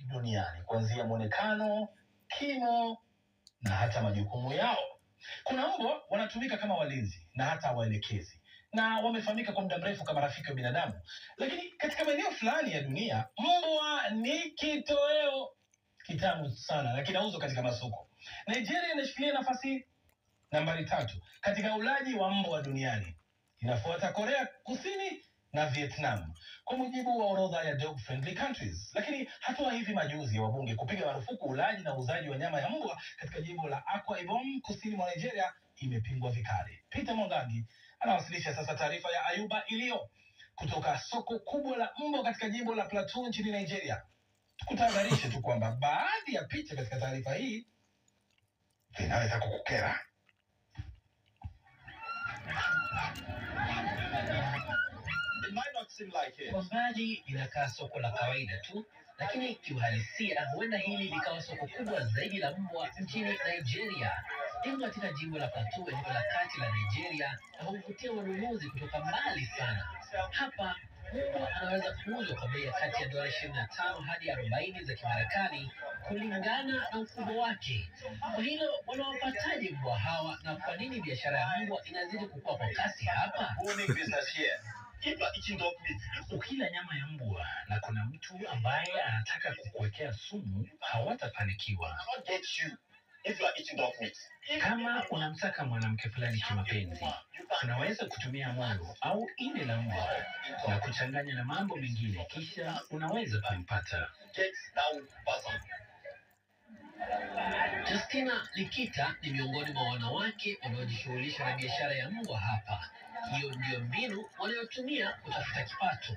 duniani, kuanzia muonekano, kimo na hata majukumu yao. Kuna mbwa wanatumika kama walinzi na hata waelekezi, na wamefahamika kwa muda mrefu kama rafiki wa binadamu. Lakini katika maeneo fulani ya dunia, mbwa ni kitoweo kitamu sana na kinauzwa katika masoko. Nigeria inashikilia nafasi nambari 3 katika ulaji wa mbwa duniani. Inafuata Korea Kusini na Vietnam kwa mujibu wa orodha ya dog friendly countries. Lakini hatua hivi majuzi ya wabunge kupiga marufuku ulaji na uuzaji wa nyama ya mbwa katika jimbo la Akwa Ibom kusini mwa Nigeria imepingwa vikali. Peter Mongagi anawasilisha sasa taarifa ya Ayuba iliyo kutoka soko kubwa la mbwa katika jimbo la Plateau nchini Nigeria. Tukutahadharishe tu kwamba baadhi ya picha katika taarifa hii zinaweza kukukera. Kwa mbali inakaa soko la kawaida tu, lakini kiuhalisia huenda hili likawa soko kubwa zaidi la mbwa nchini Nigeria. Liko katika jimbo la Plateau, eneo la kati la Nigeria, na huvutia wanunuzi kutoka mbali sana. Hapa mbwa anaweza kuuzwa kwa bei ya kati ya dola 25 hadi 40 za Kimarekani kulingana na ukubwa wake. Kwa hilo, wanawapataje mbwa hawa na kwa nini biashara ya mbwa inazidi kukua kwa kasi hapa? Ukila nyama ya mbwa na kuna mtu ambaye anataka kukuwekea sumu, hawatafanikiwa. Kama unamtaka mwanamke fulani kimapenzi, unaweza kutumia moyo au ini la mbwa na kuchanganya na mambo mengine, kisha unaweza kumpata. Justina Likita ni miongoni mwa wanawake wanaojishughulisha na biashara ya mbwa hapa. Hiyo ndio mbinu wanayotumia kutafuta kipato.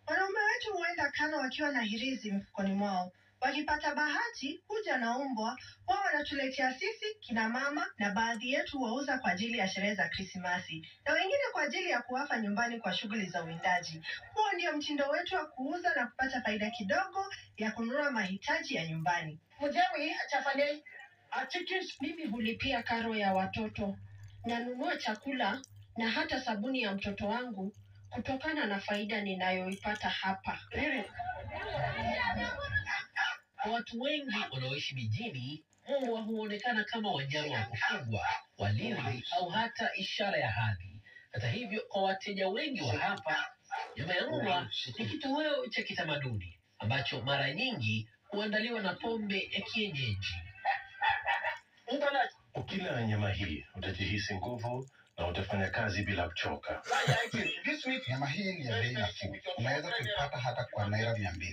Wanaume wetu huenda Kano wakiwa na hirizi mfukoni mwao. Wakipata bahati huja na mbwa, wao wanatuletea sisi kina mama, na baadhi yetu wauza kwa ajili ya sherehe za Krismasi na wengine kwa ajili ya kuwafa nyumbani kwa shughuli za uwindaji. Huo ndio mtindo wetu wa kuuza na kupata faida kidogo ya kununua mahitaji ya nyumbani. Mimi hulipia karo ya watoto, nanunua chakula na hata sabuni ya mtoto wangu kutokana na faida ninayoipata hapa. Kwa watu wengi wanaoishi mijini, mbwa huonekana kama wanyama wa kufugwa, walinzi au hata ishara ya hadhi. Hata hivyo, kwa wateja wengi wa hapa, nyama ya mbwa ni kitoweo cha kitamaduni ambacho mara nyingi huandaliwa na pombe ya kienyeji. Ukila nyama hii utajihisi nguvu na utafanya kazi bila kuchoka. Nyama hii ni ya bei nafuu. Unaweza kuipata hata kwa naira 200.